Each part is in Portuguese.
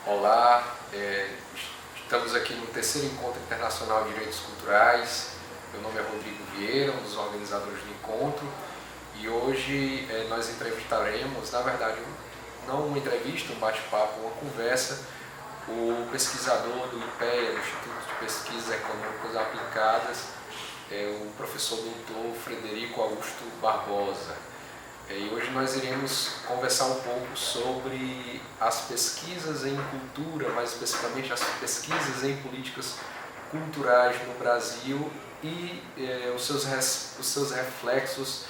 Olá, estamos aqui no terceiro Encontro Internacional de Direitos Culturais. Meu nome é Rodrigo Vieira, um dos organizadores do encontro, e hoje nós entrevistaremos, na verdade, não uma entrevista, um bate-papo, uma conversa, o pesquisador do IPEA, do Instituto de Pesquisas Econômicas Aplicadas, o professor doutor Frederico Augusto Barbosa. E hoje nós iremos conversar um pouco sobre as pesquisas em cultura, mais especificamente as pesquisas em políticas culturais no Brasil e os seus reflexos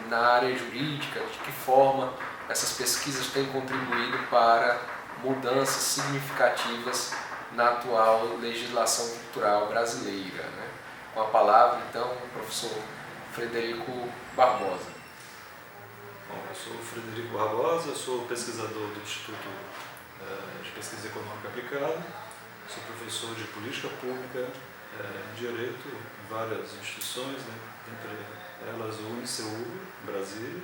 na área jurídica, de que forma essas pesquisas têm contribuído para mudanças significativas na atual legislação cultural brasileira, né? Com a palavra, então, o professor Frederico Barbosa. Bom, eu sou o Frederico Barbosa, sou pesquisador do Instituto de Pesquisa Econômica Aplicada, sou professor de Política Pública em Direito em várias instituições, né, entre elas o UniCEUB, Brasília,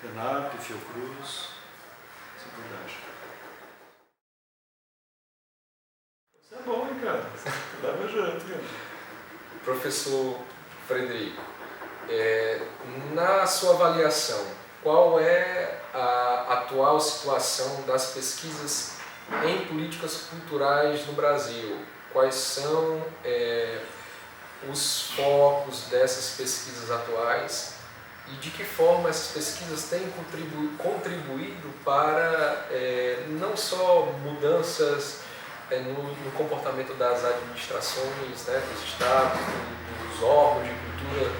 ENAP, Fiocruz, assim por diante. Isso é bom, hein, cara? Leva jeito, cara. Professor Frederico, na sua avaliação, qual é a atual situação das pesquisas em políticas culturais no Brasil? Quais são os focos dessas pesquisas atuais e de que forma essas pesquisas têm contribuído para não só mudanças no comportamento das administrações, né, dos estados, dos órgãos de cultura,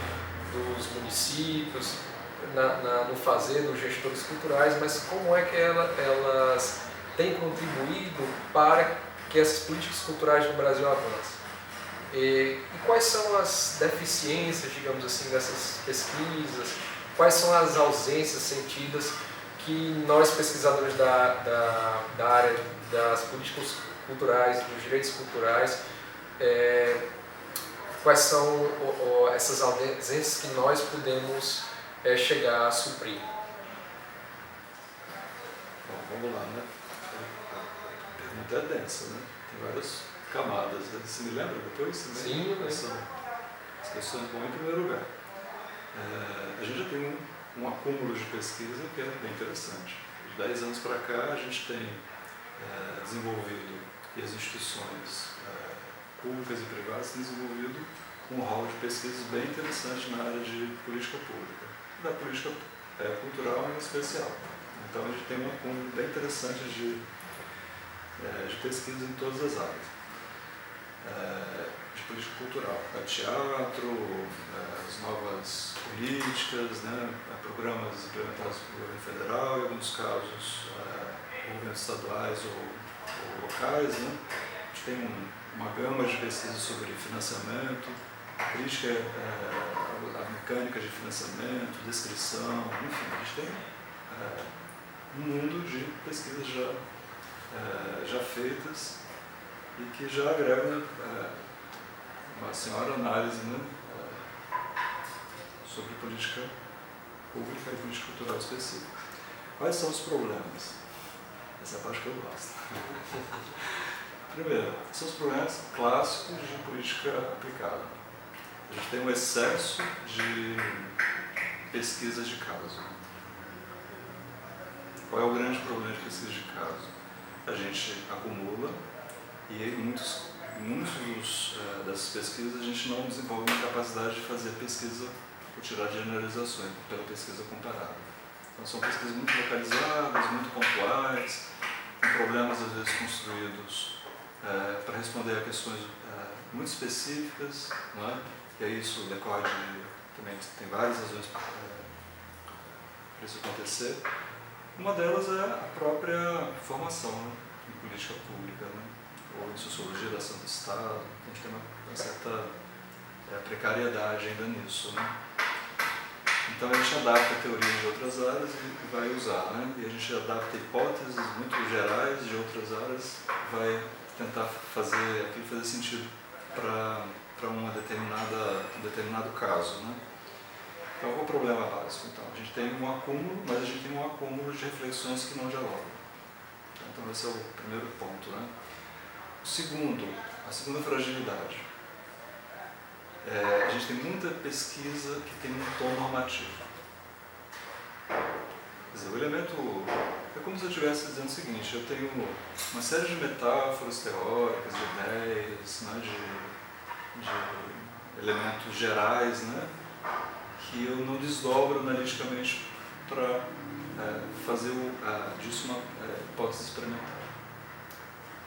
dos municípios, no fazer dos gestores culturais, mas como é que elas têm contribuído para que essas políticas culturais no Brasil avancem? E quais são as deficiências, digamos assim, dessas pesquisas? Quais são as ausências sentidas que nós, pesquisadores da área das políticas culturais, dos direitos culturais, quais são essas ausências que nós podemos chegar a suprir? Bom, vamos lá, né? A pergunta é densa, né? Tem várias camadas, né? Você me lembra depois? Sim. As questões. Bom, em primeiro lugar, a gente já tem um acúmulo de pesquisa que é bem interessante. De 10 anos para cá, a gente tem desenvolvido, e as instituições públicas e privadas têm desenvolvido um hall de pesquisas bem interessante na área de política pública, da política cultural em especial. Então a gente tem um acúmulo bem interessante de pesquisas em todas as áreas de política cultural, teatro, as novas políticas, né, programas implementados pelo governo federal, em alguns casos governos estaduais ou locais, né. A gente tem uma gama de pesquisas sobre financiamento, crítica à mecânica de financiamento, descrição, enfim, a gente tem um mundo de pesquisas já feitas e que já agregam uma senhora análise, né, sobre política pública e política cultural específica. Quais são os problemas? Essa é a parte que eu gosto. Primeiro, são os problemas clássicos de política aplicada. A gente tem um excesso de pesquisas de caso. Qual é o grande problema de pesquisa de caso? A gente acumula e em muitas dessas pesquisas a gente não desenvolve uma capacidade de fazer pesquisa por tirar generalizações, pela pesquisa comparada. Então são pesquisas muito localizadas, muito pontuais, com problemas às vezes construídos para responder a questões muito específicas, não é? E aí isso decorre também tem várias razões para isso acontecer. Uma delas é a própria formação, né, em política pública, né, ou em sociologia da ação do Estado. A gente tem uma certa precariedade ainda nisso, né? Então a gente adapta a teoria de outras áreas e vai usar, né? E a gente adapta hipóteses muito gerais de outras áreas, vai tentar fazer aquilo fazer sentido para um determinado caso, né? Então, qual é o problema básico? Então, a gente tem um acúmulo, mas a gente tem um acúmulo de reflexões que não dialogam. Então esse é o primeiro ponto, né? O segundo, a segunda fragilidade. A gente tem muita pesquisa que tem um tom normativo. Quer dizer, o elemento é como se eu estivesse dizendo o seguinte: eu tenho uma série de metáforas teóricas, de ideias, né, de elementos gerais, né, que eu não desdobro analiticamente para fazer disso uma hipótese experimental.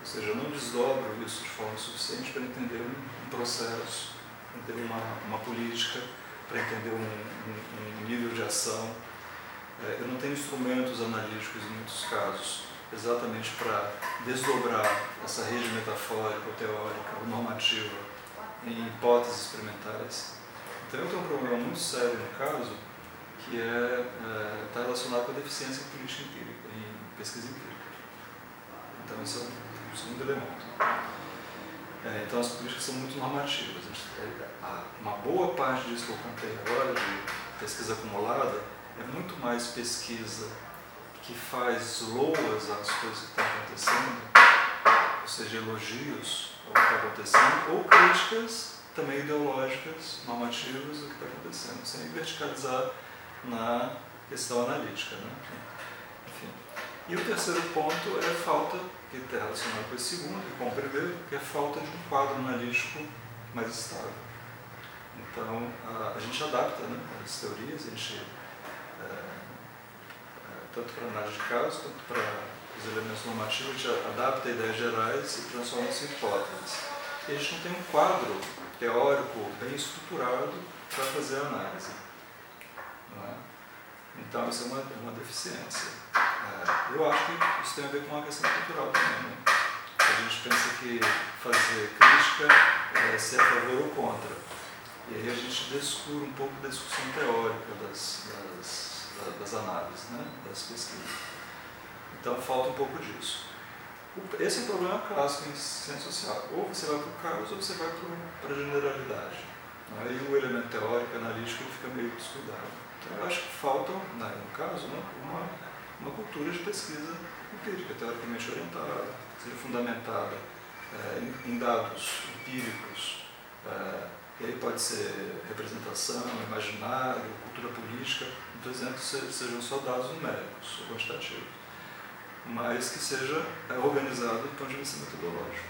Ou seja, eu não desdobro isso de forma suficiente para entender um processo, para entender uma política, para entender um nível de ação. Eu não tenho instrumentos analíticos, em muitos casos, exatamente para desdobrar essa rede metafórica, ou teórica, ou normativa, em hipóteses experimentais. Então eu tenho um problema muito sério no caso, que está relacionado com a deficiência em política empírica, em pesquisa empírica. Então esse é o segundo elemento. Então as políticas são muito normativas. Uma boa parte disso que eu contei agora, de pesquisa acumulada, é muito mais pesquisa que faz loas às coisas que estão acontecendo, ou seja, elogios ao que está acontecendo, ou críticas também ideológicas, normativas do que está acontecendo, sem verticalizar na questão analítica, né? Enfim. E o terceiro ponto é a falta, que está relacionado com esse segundo e com o primeiro, que é a falta de um quadro analítico mais estável. Então, a gente adapta, né, as teorias, a gente tanto para análise de casos, quanto para os elementos normativos, a gente adapta ideias gerais e transforma isso em hipóteses. E a gente não tem um quadro teórico bem estruturado para fazer a análise. Não é? Então, isso é uma deficiência. Eu acho que isso tem a ver com uma questão cultural também. Né? A gente pensa que fazer crítica é ser a favor ou contra. E aí a gente descura um pouco da discussão teórica das análises, né? Das pesquisas. Então falta um pouco disso. Esse é o problema clássico em ciência social. Ou você vai para o caos ou você vai para a generalidade. Aí o elemento teórico, analítico, ele fica meio descuidado. Então eu acho que falta, no caso, né, uma cultura de pesquisa empírica, teoricamente orientada, seja fundamentada em dados empíricos. E aí pode ser representação, imaginário, cultura política. Não estou dizendo que sejam só dados numéricos ou quantitativos, mas que seja organizado do ponto de vista metodológico.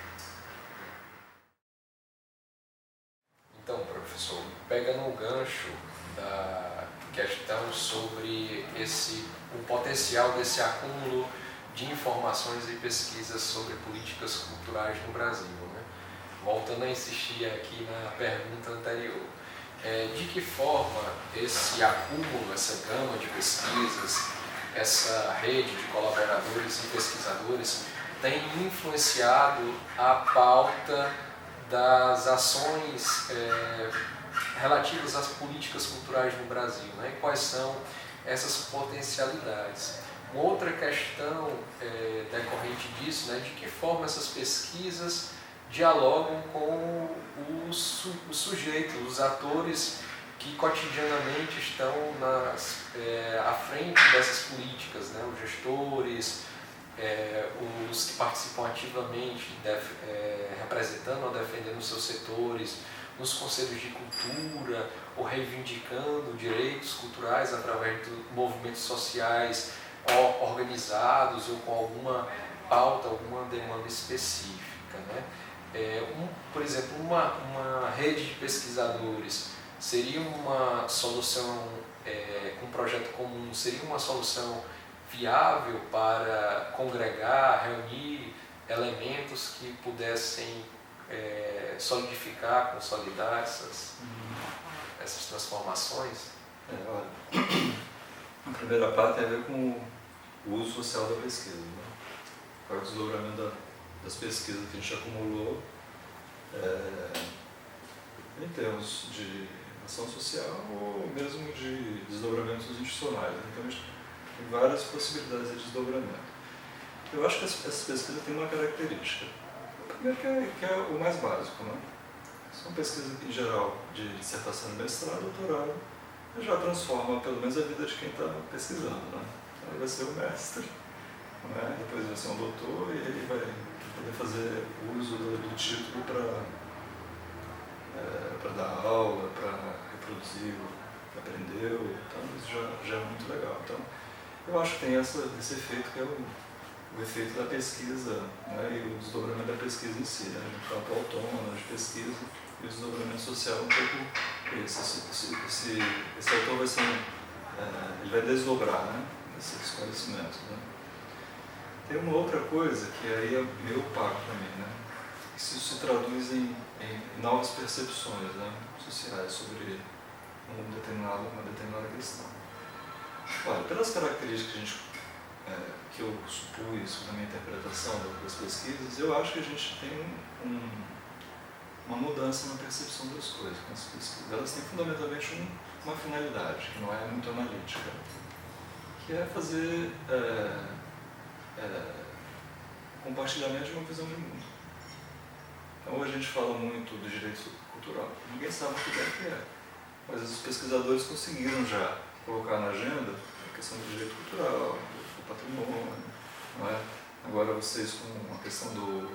Então, professor, pega no gancho da questão sobre o potencial desse acúmulo de informações e pesquisas sobre políticas culturais no Brasil, né? Voltando a insistir aqui na pergunta anterior, de que forma esse acúmulo, essa gama de pesquisas, essa rede de colaboradores e pesquisadores tem influenciado a pauta das ações relativas às políticas culturais no Brasil, né? E quais são essas potencialidades? Uma outra questão decorrente disso, né, de que forma essas pesquisas dialogam com os sujeitos, os atores que cotidianamente estão à frente dessas políticas, né, os gestores, os que participam ativamente, representando ou defendendo seus setores, nos conselhos de cultura, ou reivindicando direitos culturais através de movimentos sociais organizados ou com alguma pauta, alguma demanda específica, né? Por exemplo, uma rede de pesquisadores seria uma solução, com um projeto comum, seria uma solução viável para congregar, reunir elementos que pudessem solidificar, consolidar essas transformações? Olha, a primeira parte tem a ver com o uso social da pesquisa, né? Para o desdobramento das pesquisas que a gente acumulou em termos de ação social ou mesmo de desdobramentos institucionais. Então a gente tem várias possibilidades de desdobramento. Eu acho que essas pesquisas têm uma característica. Primeiro que é o mais básico, né? São pesquisas, em geral, de dissertação de mestrado, doutorado, já transforma pelo menos a vida de quem está pesquisando, né? Então, ele vai ser o mestre não é? Depois vai ser um doutor e ele vai poder fazer uso do título para dar aula, para reproduzir o que aprendeu, então isso já é muito legal. Então, eu acho que tem esse efeito que é o efeito da pesquisa, né, e o desdobramento da pesquisa em si, né, no campo autônomo de pesquisa e o desdobramento social um pouco esse autor vai ser, ele vai desdobrar, né, esses conhecimentos, né. Tem uma outra coisa que aí é meio opaco também, né, que isso se traduz em novas percepções, né, sociais sobre uma determinada questão. Olha, pelas características que eu supus na minha interpretação das pesquisas, eu acho que a gente tem uma mudança na percepção das coisas com as pesquisas. Elas têm fundamentalmente uma finalidade, que não é muito analítica, que é fazer compartilhamento de uma visão de mundo. Então, hoje a gente fala muito do direito cultural. Ninguém sabe muito bem o que é, mas os pesquisadores conseguiram já colocar na agenda a questão do direito cultural, do patrimônio, não é? Agora vocês com a questão do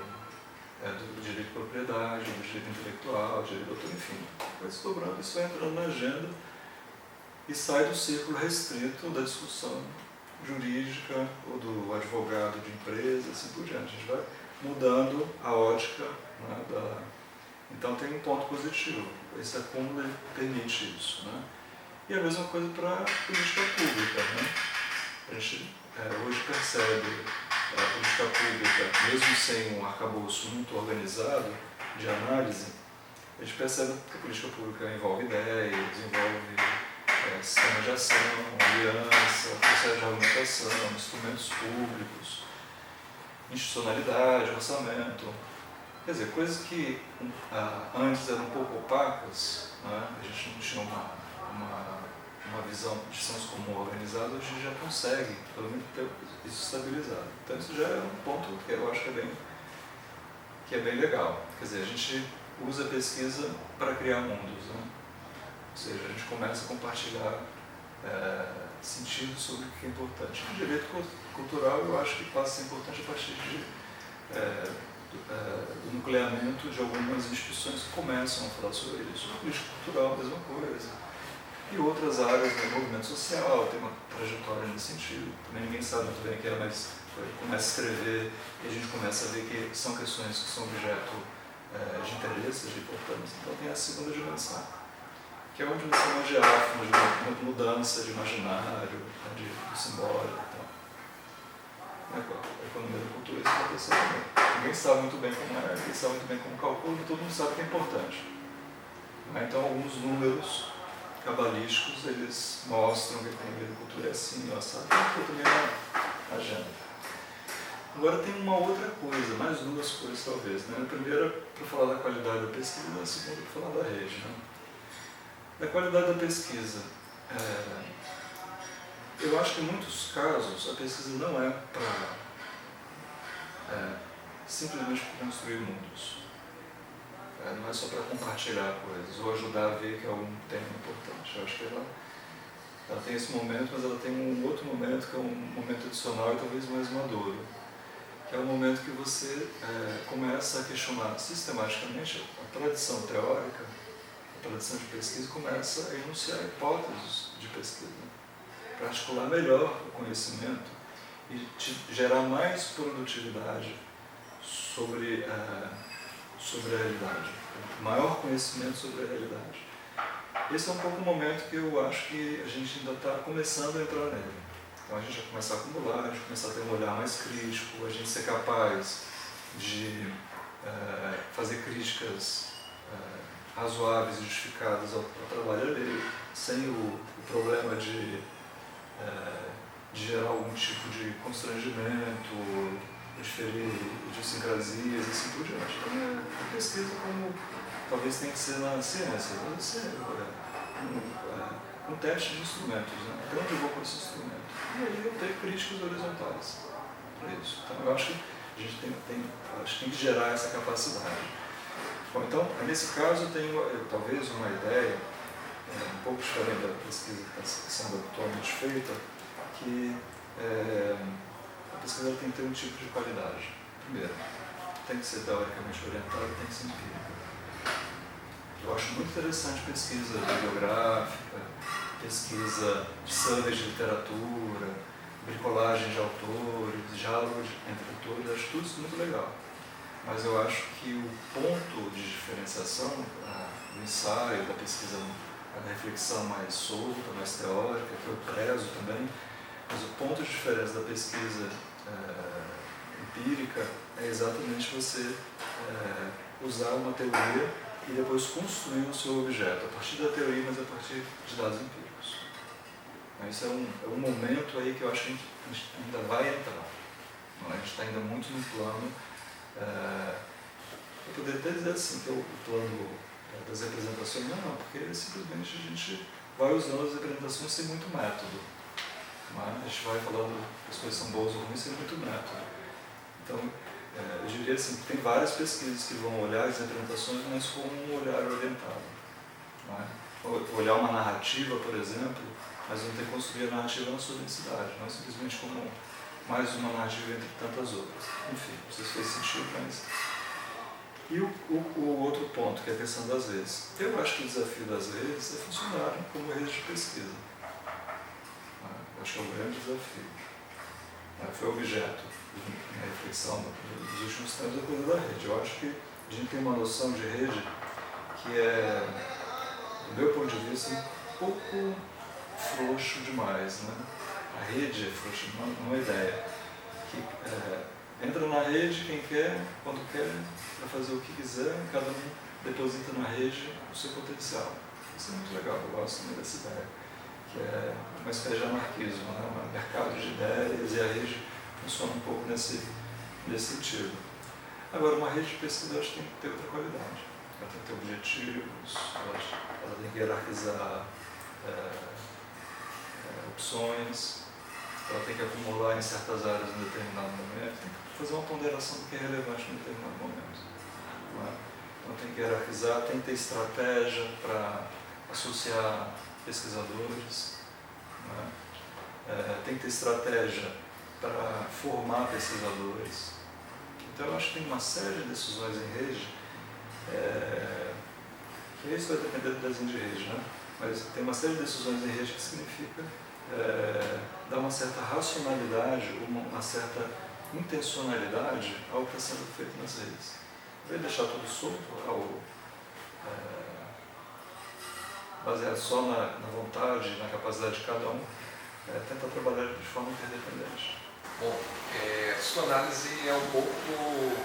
direito de propriedade, do direito intelectual, do direito de autor, enfim, vai se dobrando, isso vai entrando na agenda e sai do círculo restrito da discussão jurídica ou do advogado de empresa, assim por diante. A gente vai mudando a ótica, né, então tem um ponto positivo, esse acúmulo permite isso, né? E a mesma coisa para a política pública, né? A gente hoje percebe a política pública, mesmo sem um arcabouço muito organizado de análise, a gente percebe que a política pública envolve ideias, envolve sistema de ação, aliança, processo de argumentação, instrumentos públicos, institucionalidade, orçamento. Quer dizer, coisas que antes eram um pouco opacas, né? A gente não tinha uma visão de senso comum organizado, hoje a gente já consegue, pelo menos, ter isso estabilizado. Então isso já é um ponto que eu acho que é bem legal. Quer dizer, a gente usa a pesquisa para criar mundos, né? Ou seja, a gente começa a compartilhar sentidos sobre o que é importante. O direito cultural eu acho que passa a ser importante a partir do nucleamento de algumas instituições que começam a falar sobre isso. A política cultural, a mesma coisa. E outras áreas, né, movimento social, tem uma trajetória nesse sentido. Também ninguém sabe muito bem o que é, mas começa a escrever e a gente começa a ver que são questões que são objeto de interesse, de importância. Então tem a segunda dimensão, que é uma dimensão mais diáfana, de uma mudança de imaginário, do simbólico e tal. A economia da cultura isso acontece também. Ninguém sabe muito bem como é, ninguém sabe muito bem como calcula, mas todo mundo sabe que é importante. Então alguns números cabalísticos, eles mostram que a economia da cultura é assim, sabe? Tem também na agenda. Agora tem uma outra coisa, mais duas coisas talvez, né? A primeira para falar da qualidade da pesquisa, a segunda para falar da rede, né? Da qualidade da pesquisa, eu acho que em muitos casos a pesquisa não é para simplesmente construir mundos. Não é só para compartilhar coisas ou ajudar a ver que é algum tema importante. Eu acho que ela tem esse momento, mas ela tem um outro momento que é um momento adicional e talvez mais maduro, que é o momento que você começa a questionar sistematicamente a tradição teórica, a tradição de pesquisa, começa a enunciar hipóteses de pesquisa, para articular melhor o conhecimento e gerar mais produtividade sobre a realidade, maior conhecimento sobre a realidade. Esse é um pouco o momento que eu acho que a gente ainda está começando a entrar nele. Então a gente vai começar a acumular, a gente começar a ter um olhar mais crítico, a gente ser capaz de fazer críticas razoáveis e justificadas ao trabalho alheio, sem o problema de gerar algum tipo de constrangimento, de ferir idiosincrasias e assim por diante. Então, a pesquisa, como talvez tenha que ser na ciência, deve ser um teste de instrumentos, né? Até onde eu vou com esse instrumento? E aí eu tenho críticas horizontais para isso. Então, eu acho que a gente tem que gerar essa capacidade. Bom, então, nesse caso, eu tenho talvez uma ideia um pouco diferente da pesquisa que está sendo atualmente feita, que a pesquisa pesquisa ela tem que ter um tipo de qualidade. Primeiro, tem que ser teoricamente orientada, tem que ser empírica. Eu acho muito interessante pesquisa bibliográfica, pesquisa de surveys de literatura, bricolagem de autores, diálogos entre autores, acho tudo isso muito legal. Mas eu acho que o ponto de diferenciação do ensaio, da pesquisa, da reflexão mais solta, mais teórica, que eu prezo também, mas o ponto de diferença da pesquisa empírica é exatamente você usar uma teoria e depois construir o seu objeto, a partir da teoria, mas a partir de dados empíricos. Esse é um momento aí que eu acho que a gente ainda vai entrar. A gente está ainda muito no plano. Eu poderia até dizer assim, que é o plano das representações, não, porque simplesmente a gente vai usando as representações sem muito método. A gente vai falando que as coisas são boas ou ruins sem muito método. Então, eu diria assim, que tem várias pesquisas que vão olhar as representações, mas com um olhar orientado. Olhar uma narrativa, por exemplo, mas não ter que construir a narrativa na sua densidade, não simplesmente como mais uma narrativa entre tantas outras. Enfim, não sei se fez sentido, mas... E o outro ponto, que é a questão das redes. Eu acho que o desafio das redes é funcionarem como redes de pesquisa. Eu acho que é um grande desafio. Foi objeto de minha reflexão dos últimos tempos a coisa da rede. Eu acho que a gente tem uma noção de rede que é, do meu ponto de vista, um pouco frouxo demais. A rede é frouxa, não é uma ideia. Que, entra na rede quem quer, quando quer, para fazer o que quiser, cada um deposita na rede o seu potencial. Isso é muito legal, eu gosto muito dessa ideia, que é uma espécie de anarquismo, um mercado de ideias, e a rede funciona um pouco nesse sentido. Agora, uma rede de pesquisa acho que tem que ter outra qualidade. Ela tem que ter objetivos, ela tem que hierarquizar opções, ela tem que acumular em certas áreas em determinado momento, tem que fazer uma ponderação do que é relevante em determinado momento. Então tem que hierarquizar, tem que ter estratégia para associar pesquisadores, tem que ter estratégia para formar pesquisadores. Então eu acho que tem uma série de decisões em rede, e isso vai depender do desenho de rede, mas tem uma série de decisões em rede que significa dar uma certa racionalidade, uma certa intencionalidade ao que está sendo feito nas redes. Em vez de deixar tudo solto, baseado só na vontade, na capacidade de cada um, tentar trabalhar de forma interdependente. Bom, a sua análise é um pouco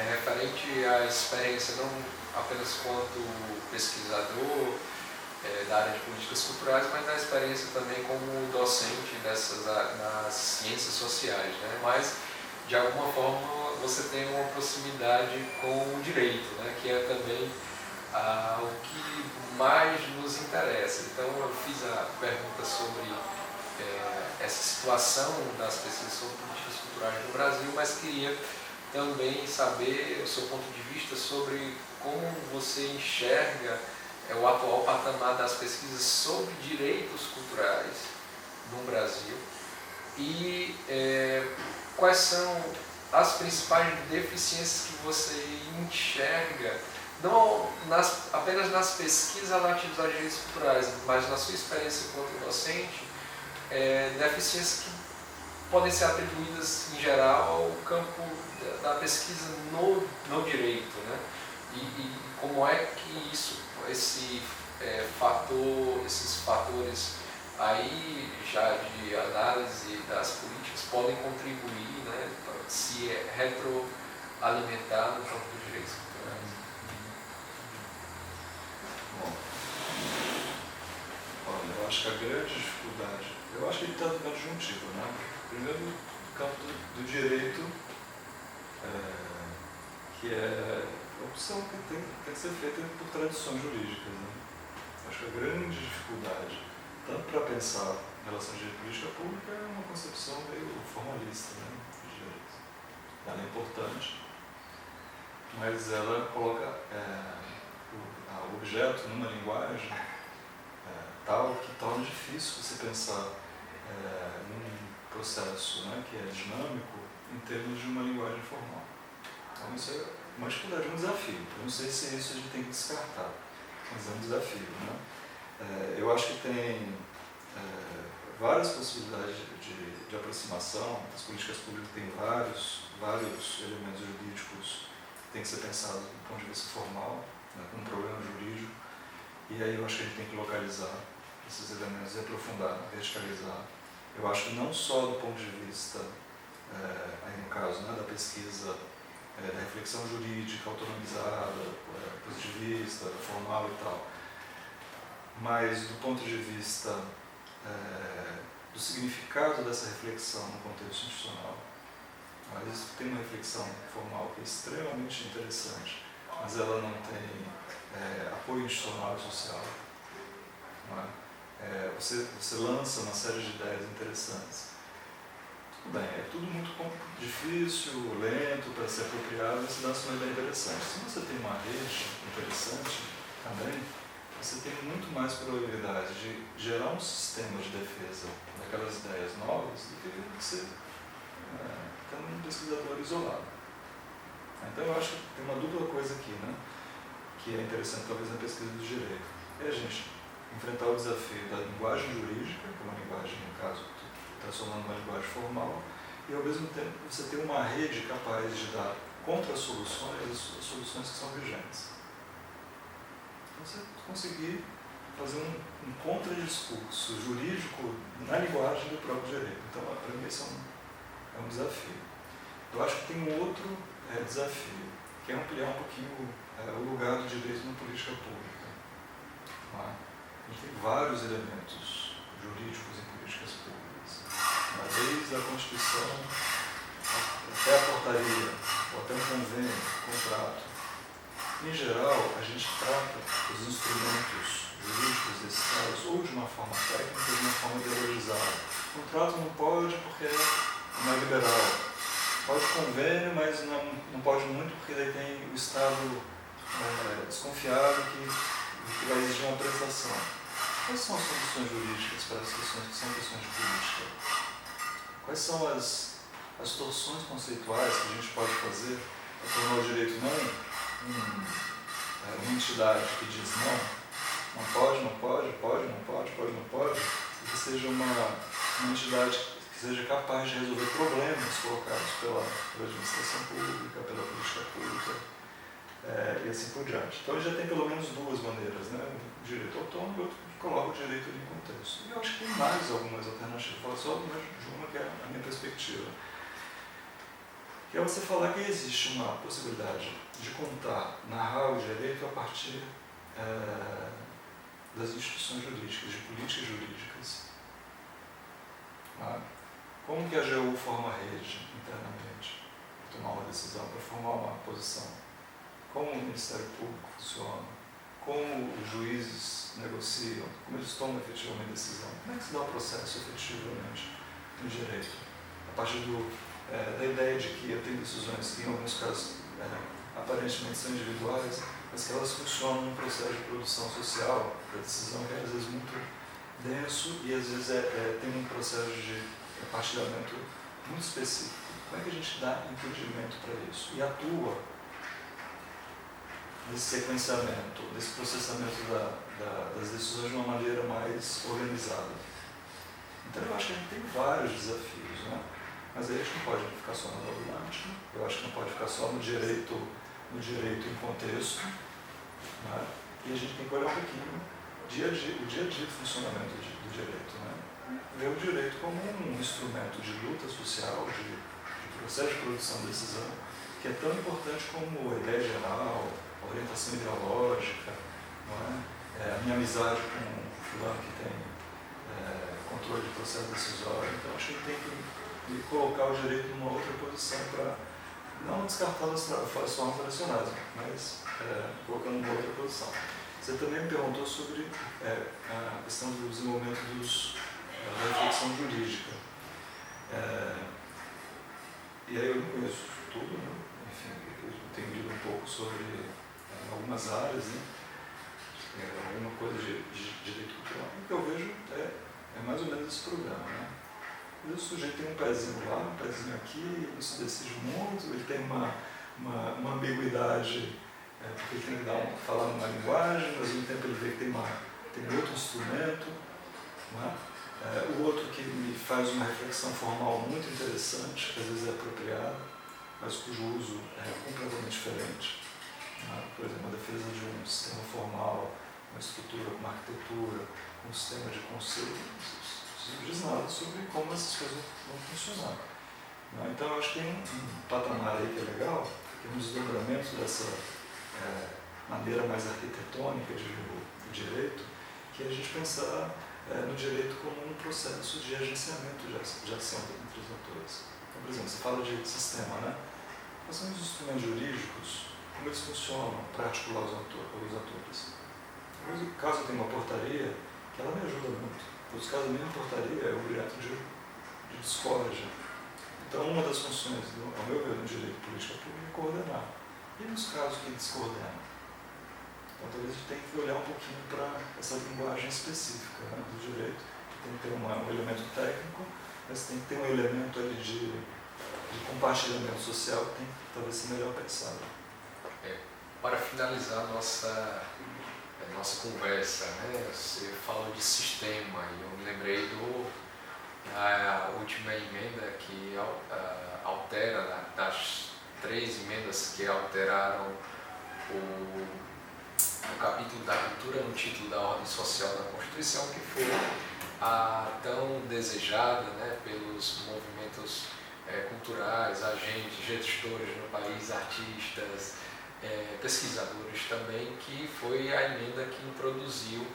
referente à experiência, não apenas quanto pesquisador da área de políticas culturais, mas da experiência também como docente nas ciências sociais, Mas, de alguma forma, você tem uma proximidade com o direito, que é também o que mais nos interessa. Então, eu fiz a pergunta sobre essa situação das pesquisas sobre políticas culturais no Brasil, mas queria também saber o seu ponto de vista sobre como você enxerga o atual patamar das pesquisas sobre direitos culturais no Brasil e quais são as principais deficiências que você enxerga, não apenas nas pesquisas relativas a direitos culturais, mas na sua experiência enquanto docente, deficiências que podem ser atribuídas em geral ao campo da pesquisa no direito, e como é que esses fatores aí já de análise das políticas podem contribuir, para se retroalimentar no campo dos direitos culturais. Bom, olha, eu acho que a grande dificuldade, eu acho que ele está no adjuntivo, Primeiro, no campo do direito, que é a opção que tem que ser feita por tradições jurídicas. Acho que a grande dificuldade, tanto para pensar em relação a direito e política pública, é uma concepção meio formalista de direito. Ela é importante, mas ela coloca o objeto numa linguagem tal que torna difícil você pensar processo, né, que é dinâmico em termos de uma linguagem formal. Então isso é uma dificuldade, um desafio. Eu não sei se isso a gente tem que descartar, mas é um desafio. Né? Eu acho que tem várias possibilidades de aproximação. As políticas públicas têm vários elementos jurídicos que têm que ser pensados do ponto de vista formal, né, com um problema jurídico. E aí eu acho que a gente tem que localizar esses elementos e aprofundar, verticalizar. Eu acho que não só do ponto de vista, aí no caso, né, da pesquisa, da reflexão jurídica autonomizada, positivista, formal e tal, mas do ponto de vista do significado dessa reflexão no contexto institucional. Às vezes tem uma reflexão formal que é extremamente interessante, mas ela não tem apoio institucional e social. Não é? Você lança uma série de ideias interessantes. Tudo bem, é tudo muito difícil, lento para ser apropriado, mas você lança uma ideia interessante. Se você tem uma rede interessante também, você tem muito mais probabilidade de gerar um sistema de defesa daquelas ideias novas do que você tendo um pesquisador isolado. Então eu acho que tem uma dupla coisa aqui, né, que é interessante talvez na pesquisa do direito. É a gente enfrentar o desafio da linguagem jurídica, que é uma linguagem, no caso, transformando uma linguagem formal, e ao mesmo tempo você ter uma rede capaz de dar contra-soluções às soluções que são vigentes. Então você conseguir fazer um contra-discurso jurídico na linguagem do próprio direito. Então, para mim, isso é um desafio. Eu acho que tem um outro desafio, que é ampliar um pouquinho o lugar do direito na política pública. Não é? A gente tem vários elementos jurídicos em políticas públicas, desde a Constituição até a portaria, ou até um convênio, um contrato. Em geral, a gente trata os instrumentos jurídicos desses casos ou de uma forma técnica ou de uma forma ideologizada. O contrato não pode porque não é liberal. Pode convênio, mas não pode muito porque daí tem o Estado desconfiado que vai exigir uma prestação. Quais são as soluções jurídicas para as questões que são questões de política? Quais são as torções conceituais que a gente pode fazer para tornar o direito não uma entidade que diz não pode, não pode, pode, não pode, pode, não pode, e que seja uma entidade que seja capaz de resolver problemas colocados pela administração pública, pela política pública, e assim por diante. Então já tem pelo menos duas maneiras, né? O direito autônomo e outro que coloca o direito ali em contexto. E eu acho que tem mais algumas alternativas, vou falar só de uma que é a minha perspectiva. Que é você falar que existe uma possibilidade de contar, narrar o direito a partir das instituições jurídicas, de políticas jurídicas. Como que a AGU forma a rede internamente, para tomar uma decisão, para formar uma posição? Como o Ministério Público funciona? Como os juízes negociam? Como eles tomam efetivamente a decisão? Como é que se dá o processo efetivamente no direito? A partir da ideia de que eu tenho decisões que em alguns casos aparentemente são individuais, mas que elas funcionam num processo de produção social, da decisão que é às vezes muito denso e às vezes tem um processo de partilhamento muito específico. Como é que a gente dá entendimento para isso? E atua nesse sequenciamento, nesse processamento das decisões de uma maneira mais organizada. Então eu acho que a gente tem vários desafios, né? Mas aí a gente não pode ficar só na dogmática, eu acho que não pode ficar só no direito em contexto, né? E a gente tem que olhar um pouquinho o dia a dia do funcionamento do direito, né? Ver o direito como um instrumento de luta social, de processo de produção de decisão, que é tão importante como a ideia geral, a orientação ideológica, não é? A minha amizade com o fulano que tem controle de processo decisório. Então acho que a gente tem que colocar o direito numa outra posição para não descartar as formas tradicionais, mas colocando numa outra posição. Você também me perguntou sobre a questão do desenvolvimento da reflexão jurídica. E aí eu não conheço tudo, né? Enfim, eu tenho lido um pouco sobre algumas áreas, né? Alguma coisa de direito cultural. O que eu vejo é mais ou menos esse programa, né? o sujeito tem um pezinho lá, um pezinho aqui, isso decide muito, ele tem uma ambiguidade, porque ele tem que falar numa linguagem, mas ao mesmo tempo ele vê que tem outro instrumento, não é? O outro que me faz uma reflexão formal muito interessante, que às vezes é apropriada, mas cujo uso é completamente diferente. Por exemplo, a defesa de um sistema formal, uma estrutura, uma arquitetura, um sistema de conceito, isso não diz nada sobre como essas coisas vão funcionar. Então, eu acho que tem um patamar aí que é legal, que é um desdobramento dessa maneira mais arquitetônica de ver o direito, que é a gente pensar no direito como um processo de agenciamento de ação entre os atores. Então, por exemplo, você fala de sistema, né? Quais são os instrumentos jurídicos, como eles funcionam para articular os atores? Caso eu tenha uma portaria, que ela me ajuda muito. Nos casos da minha portaria é o objeto de discórdia. Então, uma das funções, ao meu ver, no direito político público é coordenar. E nos casos que discordam? Então, talvez a gente tenha que olhar um pouquinho para essa linguagem específica, né, do direito. Tem que ter um elemento técnico, mas tem que ter um elemento ali de compartilhamento social que tem que talvez ser melhor pensado. Para finalizar a nossa conversa, né, você falou de sistema e eu me lembrei da última emenda que altera, das 3 emendas que alteraram o capítulo da cultura no título da ordem social da Constituição, que foi a tão desejada, né, pelos movimentos culturais, agentes, gestores no país, artistas, pesquisadores também, que foi a emenda que introduziu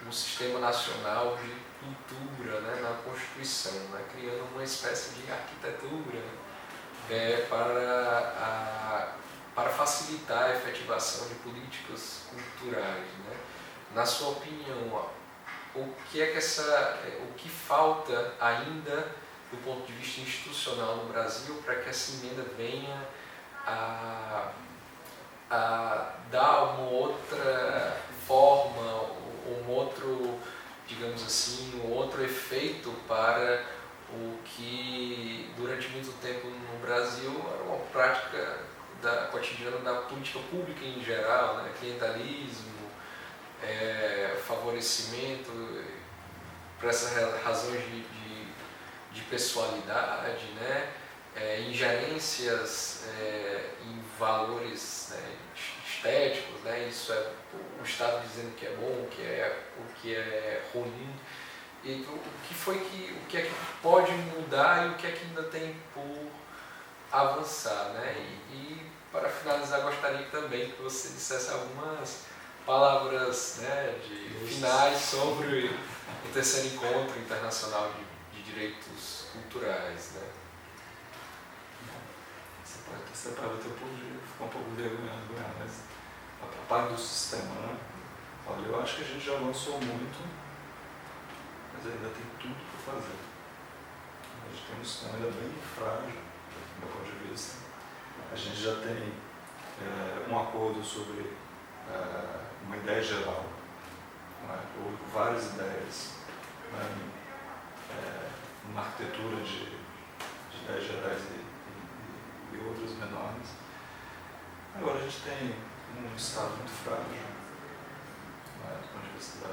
um sistema nacional de cultura, né, na Constituição, né, criando uma espécie de arquitetura para facilitar a efetivação de políticas culturais, né? Na sua opinião, o que falta ainda do ponto de vista institucional no Brasil para que essa emenda venha a dar uma outra forma, um outro, digamos assim, um outro efeito para o que durante muito tempo no Brasil era uma prática cotidiana da política pública em geral, né? Clientelismo, favorecimento para essas razões de pessoalidade, né? Ingerências em valores, né, estéticos, né? Isso é o Estado dizendo que é bom, o que é ruim. E o que é que pode mudar e o que é que ainda tem por avançar, né? E para finalizar, gostaria também que você dissesse algumas palavras, né, finais sobre o terceiro encontro internacional de direitos culturais, né? Essa parte eu pude ficar um pouco vergonhado, mas a parte do sistema, né? Olha, eu acho que a gente já avançou muito, mas ainda tem tudo para fazer. A gente tem um sistema ainda bem frágil, do meu ponto de vista. A gente já tem um acordo sobre uma ideia geral, né? Ou várias ideias, né? Uma arquitetura de ideias gerais e outras menores. Agora a gente tem um Estado muito frágil, né? Do ponto de vista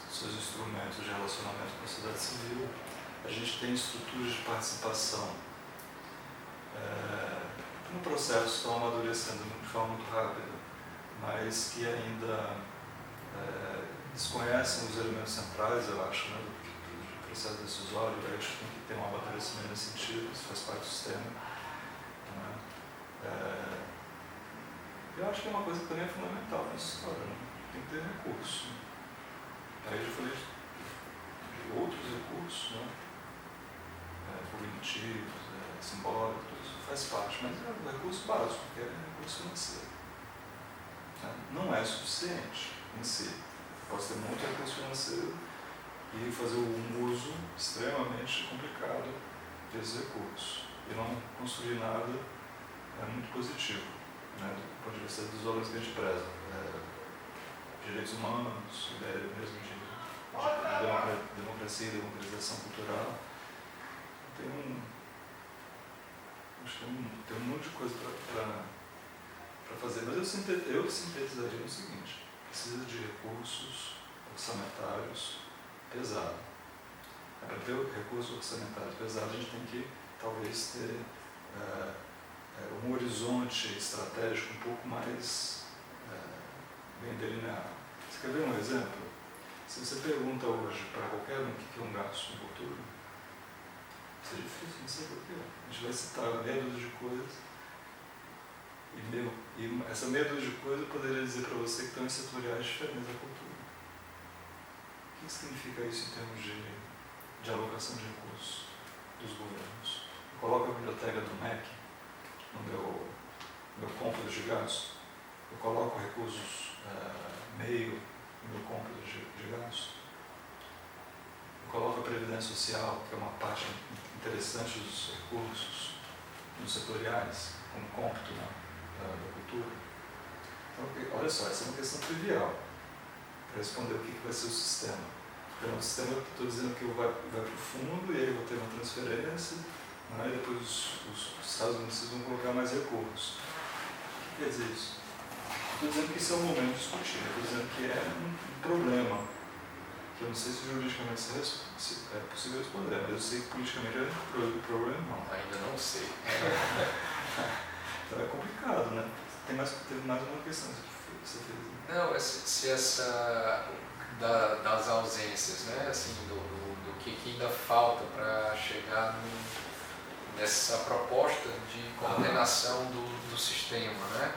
dos seus instrumentos de relacionamento com a sociedade civil. A gente tem estruturas de participação no processo estão amadurecendo de forma muito rápida, mas que ainda desconhecem os elementos centrais, eu acho, né, do processo decisório. Eu acho que tem que ter um amadurecimento nesse sentido, isso faz parte do sistema. Né? Eu acho que é uma coisa que também é fundamental nessa história, né? Tem que ter recurso. Aí eu já falei de outros recursos, né? Cognitivos, simbólicos, tudo isso faz parte, mas é um recurso básico, que é recurso financeiro. Não é suficiente em si. Pode ter muito recurso financeiro e fazer um uso extremamente complicado desses recursos e não construir nada muito positivo, né, do ponto de vista dos valores que a gente preza. Direitos humanos, ideia mesmo de democracia e democratização cultural. acho que tem um monte de coisa para fazer, mas eu sintetizaria o seguinte: precisa de recursos orçamentários pesados. Para ter recursos orçamentários pesados, a gente tem que talvez ter um horizonte estratégico um pouco mais bem delineado. Você quer ver um exemplo? Se você pergunta hoje para qualquer um o que é um gasto no futuro, isso é difícil, não sei porquê. A gente vai citar meia dúzia de coisas, e essa meia dúzia de coisas eu poderia dizer para você que estão em setoriais diferentes da cultura. O que significa isso em termos de alocação de recursos dos governos? Eu coloco a biblioteca do MEC no meu cômputo de gasto, eu coloco recursos meio no meu cômputo de gasto, eu coloco a Previdência Social, que é uma parte interessante dos recursos nos setoriais, como cômputo da cultura. Então, olha só, essa é uma questão trivial para responder o que vai ser o sistema. Porque no sistema eu estou dizendo que vai para o fundo e aí eu vou ter uma transferência, e depois os Estados Unidos vão colocar mais recursos. O que quer dizer isso? Estou dizendo que isso é um momento de discutir, estou dizendo que é um problema, que eu não sei se juridicamente é possível responder, mas eu sei que politicamente é um problema, não. Ainda não sei. Então é complicado, né? Teve mais uma questão que você fez. Né? Não, se essa das ausências, né? Assim, do que ainda falta para chegar nessa proposta de coordenação do sistema, né?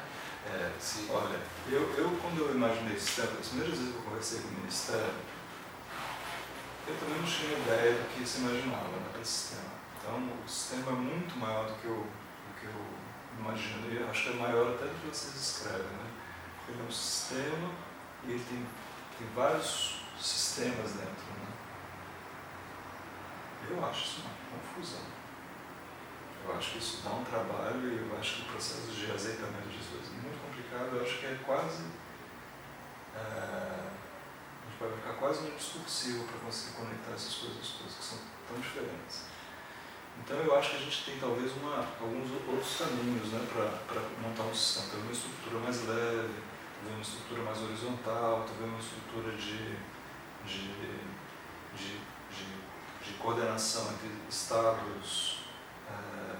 Olha, eu quando eu imaginei esse sistema, as primeiras vezes que eu conversei com o Ministério, eu também não tinha ideia do que se imaginava para esse sistema. Então o sistema é muito maior do que eu imagino, e acho que é maior até do que vocês escrevem, né? Ele é um sistema e ele tem vários sistemas dentro, né? Eu acho isso uma confusão. Eu acho que isso dá um trabalho e eu acho que o processo de azeitamento disso é muito complicado. Eu acho que é quase... a gente vai ficar quase muito discursivo para conseguir conectar essas coisas que são tão diferentes. Então eu acho que a gente tem talvez alguns outros caminhos, né, para montar um sistema. Talvez uma estrutura mais leve, talvez uma estrutura mais horizontal, talvez uma estrutura de coordenação entre estados,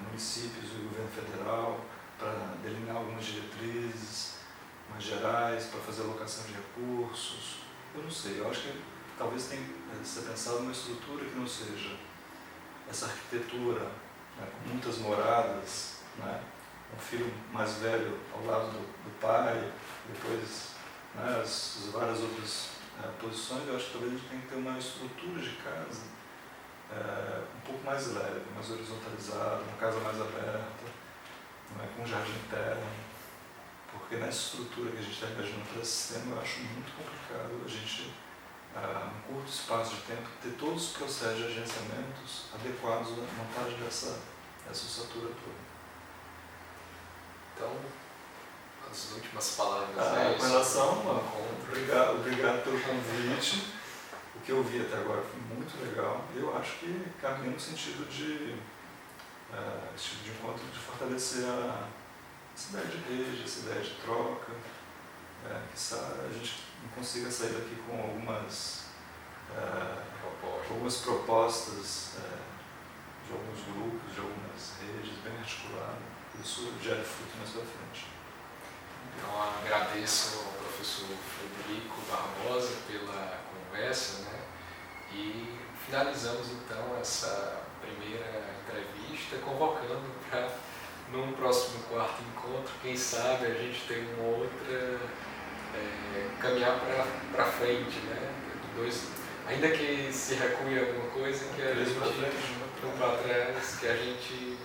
municípios e o governo federal, para delinear algumas diretrizes mais gerais, para fazer alocação de recursos. Eu não sei, eu acho que talvez tenha que ser pensado numa estrutura que não seja essa arquitetura, né, com muitas moradas, né, um filho mais velho ao lado do pai, depois, né, as várias outras posições. Eu acho que talvez a gente tenha que ter uma estrutura de casa um pouco mais leve, mais horizontalizada, uma casa mais aberta, né, com um jardim interno, porque nessa estrutura que a gente está imaginando para esse sistema, eu acho muito complicado a gente, num curto espaço de tempo, ter todos os processos de agenciamentos adequados à montagem dessa estrutura toda. Então, as últimas palavras com relação, obrigado pelo convite. O que eu vi até agora foi muito legal. Eu acho que caminha no sentido de esse tipo de encontro, de fortalecer essa ideia de rede, essa ideia de troca, que a gente consiga sair daqui com algumas propostas de alguns grupos, de algumas redes bem articuladas. Isso gera fruto mais para frente. Então, agradeço ao professor Frederico Barbosa pela conversa, né? E finalizamos então essa primeira entrevista, convocando para num próximo quarto encontro, quem sabe a gente tem uma outra, caminhar para frente, né? Ainda que se recue alguma coisa, que a gente não para trás, que a gente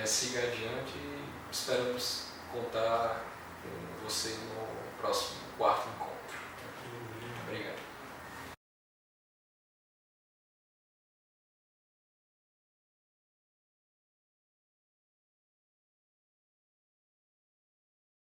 siga adiante, e esperamos contar com você no próximo quarto encontro.